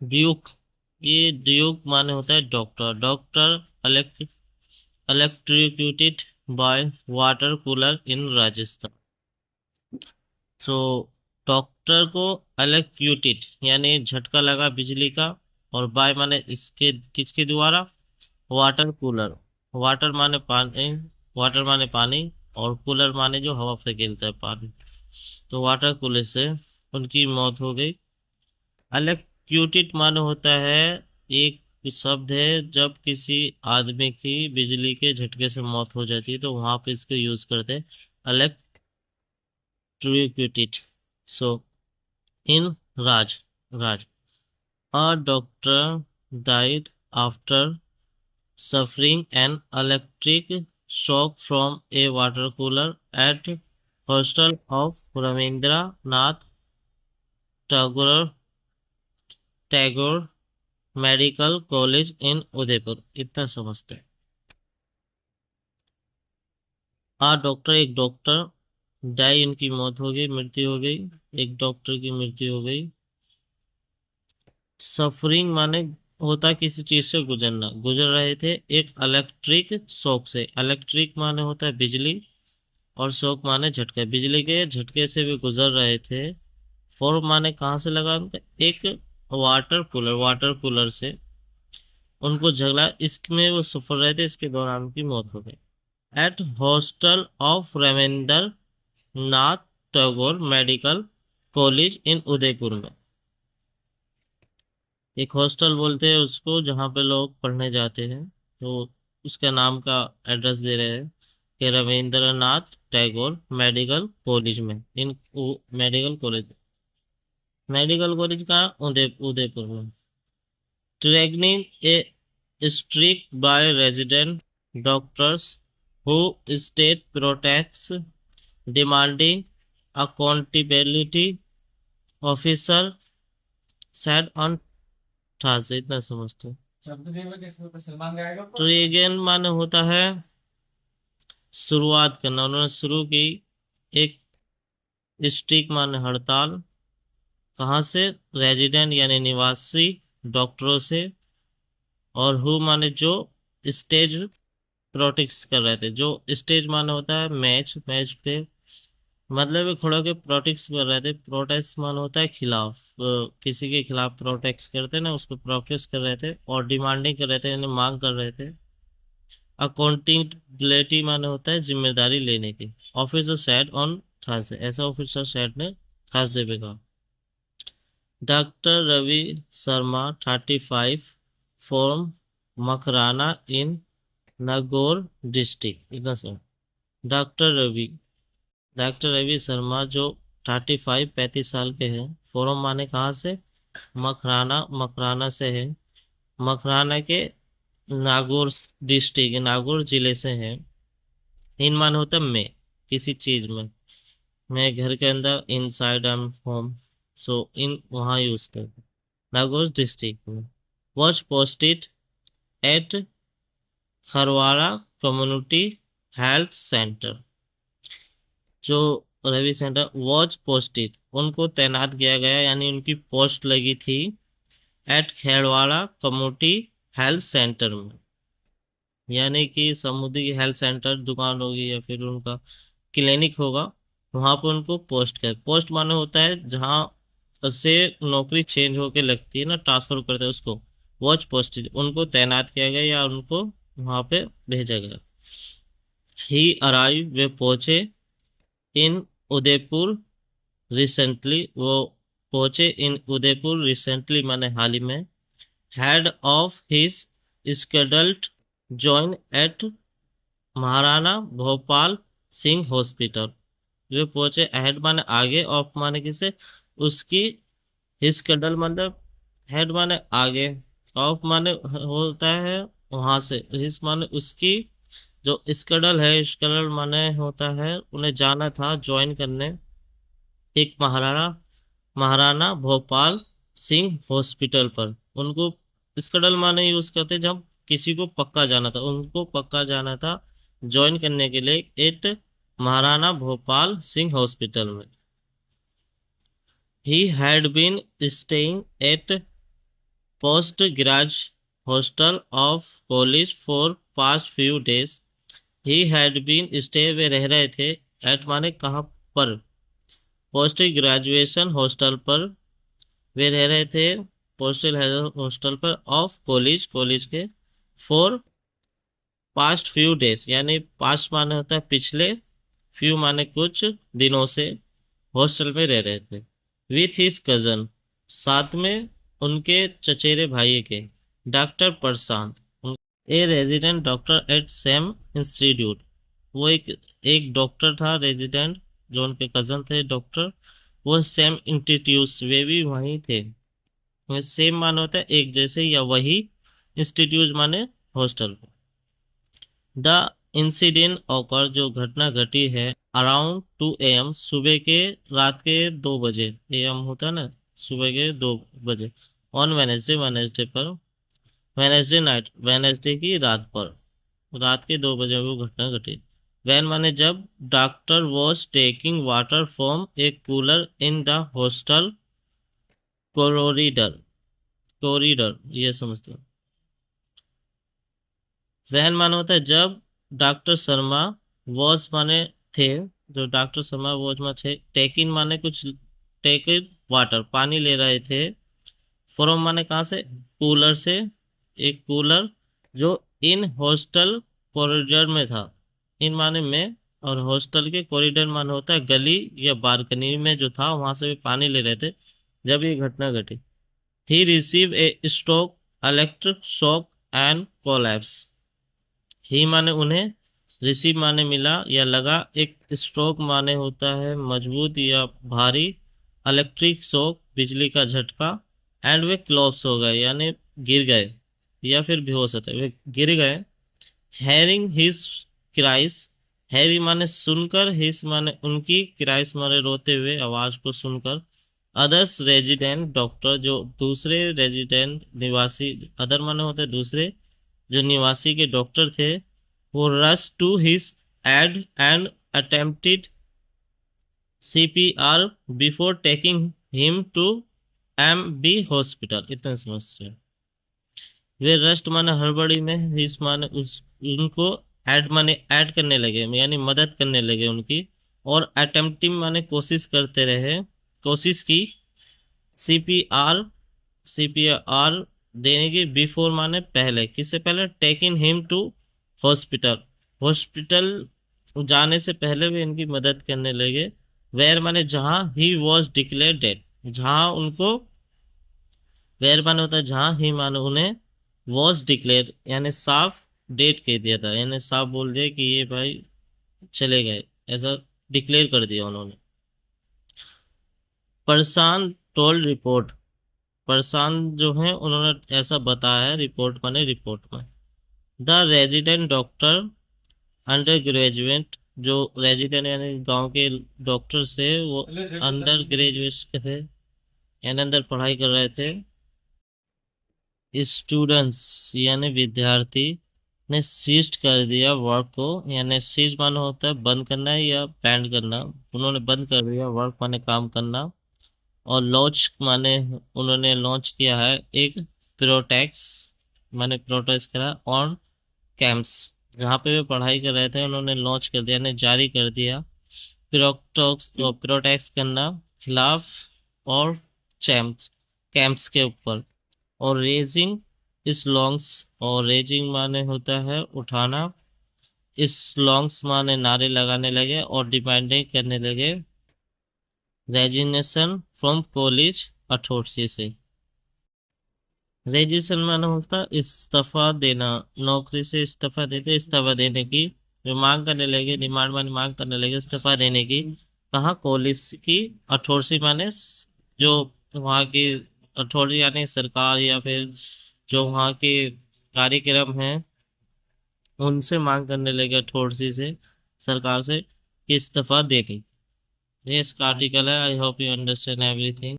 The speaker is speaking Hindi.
ड्यूक, ये ड्यूक माने होता है doctor. Doctor electrocuted by water cooler in Rajasthan. तो डॉक्टर को इलेक्ट्रोक्यूटेड यानी झटका लगा बिजली का, और बाय माने इसके किसके द्वारा, वाटर कूलर। वाटर माने पानी, वाटर माने पानी, और कूलर माने जो हवा से खेलता है पानी। तो वाटर कूलर से उनकी मौत हो गई। इलेक्ट्रोक्यूटेड माने होता है, एक शब्द है जब किसी आदमी की बिजली के झटके से मौत हो जाती है तो वहां पे इसको यूज करते हैं, electrocuted. So in Raj Raj a doctor died after suffering an electric shock from a water cooler at hostel of Ravindranath Tagore medical college in Udaipur. इतना समझते हैं। डॉक्टर, एक डॉक्टर, डाई उनकी मौत हो गई, मृत्यु हो गई, एक डॉक्टर की मृत्यु हो गई। सफरिंग माने होता है किसी चीज से गुजरना, गुजर रहे थे एक इलेक्ट्रिक शॉक से। इलेक्ट्रिक माने होता है बिजली, और शॉक माने झटका, बिजली के झटके से भी गुजर रहे थे। फॉर माने कहाँ से लगा उनका, एक वाटर कूलर से उनको झगड़ा, इसमें वो सफर रहे थे, इसके दौरान उनकी मौत हो गई। At hostel of Rabindra Nath Tagore medical college in Udaipur में। एक हॉस्टल बोलते हैं उसको जहाँ पे लोग पढ़ने जाते हैं, तो उसका नाम का एड्रेस दे रहे हैं कि रविंद्रनाथ टैगोर मेडिकल कॉलेज में, इन मेडिकल कॉलेज का उदयपुर में। Triggering a strike by resident doctors who staged protests demanding accountability officer said on Thursday। इतना समझते हैं। ट्रिगन माने होता है शुरुआत करना, उन्होंने शुरू की एक स्ट्रिक माने हड़ताल, कहाँ से, रेजिडेंट यानी निवासी डॉक्टरों से, और हु माने जो स्टेज प्रोटेक्ट कर रहे थे। जो स्टेज माने होता है मैच, मैच पे मतलब ये खड़े होकर प्रोटेक्ट कर रहे थे। प्रोटेस्ट मान होता है खिलाफ, किसी के खिलाफ प्रोटेक्ट करते ना, उसको प्रोटेस्ट कर रहे थे, और डिमांडिंग कर रहे थे यानी मांग कर रहे थे। अकाउंटेबिलिटी माने होता है जिम्मेदारी लेने की। ऑफिसर सेड ऑन थर्सडे, ऐसा ऑफिसर सेड ने थर्सडे पे कहा। Doctor Ravi Sharma 35 from Makrana in Nagaur district. इतना sir, doctor Ravi doctor Ravi Sharma जो 35 साल के हैं। फोरम माने कहाँ से, मकराना, मकराना से है, मकराना के नागौर डिस्ट्रिक्ट, नागौर जिले से है। इन माने होता है मैं, किसी चीज में, मैं घर के अंदर, इन साइड एम होम, सो इन वहाँ यूज करते, नागौर डिस्ट्रिक्ट में। Watch posted at Kharwara community health centre. जो रवि सेंटर वॉच पोस्टेड, उनको तैनात किया गया यानी उनकी पोस्ट लगी थी एट खेड़वाड़ा कम्युनिटी हेल्थ सेंटर में, यानी कि समुद्री हेल्थ सेंटर दुकान होगी या फिर उनका क्लिनिक होगा, वहां पर उनको पोस्ट कर, पोस्ट माने होता है जहाँ से नौकरी चेंज होके लगती है ना, ट्रांसफर करते हैं उसको। वॉच पोस्टेड, उनको तैनात किया गया या उनको वहां पे भेजा गया। ही अराइव, वे पहुंचे, इन उदयपुर रिसेंटली, वो पहुंचे इन उदयपुर रिसेंटली माने हाल ही में। Head of his scheduled join at Maharana Bhopal Singh hospital. वे पहुंचे, हेड माने आगे, ऑफ माने किसे, उसकी, हिस्केडल मतलब हेड माने आगे, ऑफ माने होता है वहां से, हिस माने उसकी, जो स्केडल है, स्केडल माने होता है उन्हें जाना था ज्वाइन करने एक महाराणा महाराणा भोपाल सिंह हॉस्पिटल पर। उनको स्केडल माने यूज करते जब किसी को पक्का जाना था, उनको पक्का जाना था ज्वाइन करने के लिए एट महाराणा भोपाल सिंह हॉस्पिटल में। He had been staying at postgraduate hostel of college for past few days. He had been stay, वे रह रहे थे, एट माने कहाँ पर, पोस्ट ग्रेजुएशन हॉस्टल पर वे रह रहे थे, पोस्टल हॉस्टल पर ऑफ कॉलेज, कॉलेज के, फॉर पास्ट फ्यू डेज, यानी पास्ट माने होता है पिछले, फ्यू माने कुछ दिनों से हॉस्टल में रह रहे थे। विथ हिज कजन, साथ में उनके चचेरे भाई के, doctor Prashant, a resident doctor at same institute, वो एक डॉक्टर था रेजिडेंट, जो उनके कजन थे डॉक्टर, वो सेम इंस्टीट्यूट, वे भी वहीं थे। सेम माने होता है एक जैसे या वही, इंस्टीट्यूट माने हॉस्टल। द इंसिडेंट ऑकर, जो घटना घटी है, अराउंड 2 AM, सुबह के, रात के 2 बजे, AM होता है ना, सुबह के 2 बजे, ऑन वेनेसडे, वेनेसडे पर, वेनेसडे नाइट, वेनेसडे की रात पर, रात के 2 बजे वो घटना घटी। वैन माने जब, doctor was taking water from A cooler in the hostel corridor, corridor ये समझते हो। वहन माने होता है जब, डॉक्टर शर्मा, वॉज माने थे, जो डॉक्टर शर्मा वॉज में थे, टेकिन माने कुछ, टेकिन वाटर, पानी ले रहे थे, फ्रॉम माने कहाँ से, कूलर से, एक कूलर जो इन हॉस्टल कॉरिडोर में था, इन माने में, और हॉस्टल के कॉरिडोर माने होता है गली या बालकनी में जो था, वहां से भी पानी ले रहे थे जब ये घटना घटी। He receive a stroke, electric shock and collapse. He माने उन्हें, रिसीव माने मिला या लगा, एक स्ट्रोक माने होता है मजबूत या भारी, इलेक्ट्रिक शॉक बिजली का झटका, एंड वे क्लॉप्स हो गए यानी गिर गए या फिर बेहोश होते, वे गिर गए। हेयरिंग हिज क्राइस, हैरी माने सुनकर, हिस माने उनकी, क्राइस माने रोते हुए आवाज को सुनकर, अदर्स रेजिडेंट डॉक्टर, जो दूसरे रेजिडेंट निवासी, अदर माने होते दूसरे, जो निवासी के डॉक्टर थे, वो rush to his aid and attempted CPR before taking him to MB hospital. इतना समझते हैं। वे रस्ट माने हड़बड़ी में, हिस माने उस, उनको ऐड माने ऐड करने लगे, यानी मदद करने लगे उनकी, और अटेम्प्टिंग माने कोशिश करते रहे, कोशिश की, CPR, CPR देने की, बिफोर माने पहले, किससे पहले, taking him to hospital, hospital जाने से पहले वे इनकी मदद करने लगे। वेयर माने जहां, ही वॉज डिक्लेयर डेड, जहां उनको, वेयर माने होता है जहां, ही माने उन्हें, वॉज डिक्लेयर यानी साफ डेट कह दिया था, यानी साफ बोल दिया कि ये भाई चले गए, ऐसा डिक्लेयर कर दिया उन्होंने। परसान टोल्ड रिपोर्ट, परसान जो है उन्होंने ऐसा बताया है, रिपोर्ट माने रिपोर्ट में। The resident doctor under graduate, जो रेजिडेंट यानी गांव के डॉक्टर से, वो अंडर ग्रेजुएट थे यानी अंदर पढ़ाई कर रहे थे। स्टूडेंट्स यानी विद्यार्थी ने सीज कर दिया वर्क को, यानी सीज माने होता है बंद करना या बैंड करना, उन्होंने बंद कर दिया, वर्क माने काम करना, और लॉन्च माने उन्होंने लॉन्च किया है एक प्रोटेक्स, माने प्रोटेस्ट करा ऑन कैंप्स, जहाँ पे वे पढ़ाई कर रहे थे, उन्होंने लॉन्च कर दिया, यानी जारी कर दिया, प्रोटेक्स करना, खिलाफ, और चैम्प्स, कैंप्स के ऊपर, और रेजिंग इस लॉन्ग्स, और रेजिंग माने होता है उठाना, इस लॉन्ग्स माने नारे लगाने लगे और डिमांडिंग करने लगे, रेजिग्नेशन फ्रॉम कॉलेज अथॉरिटी से। रेजिग्नेशन माने होता इस्तीफा देना, नौकरी से इस्तीफा देते, इस्तीफा देने की जो मांग करने लगे, डिमांड माने मांग करने लगे इस्तीफा देने की, कहाँ, कॉलेज की अथॉरिटी माने जो वहाँ की अथॉरिटी यानी सरकार, या फिर जो वहाँ के कार्यक्रम हैं उनसे मांग करने लगे, अथॉरिटी से, सरकार से, कि इस्तीफा देगी। ये इसका आर्टिकल है। I hope you understand everything.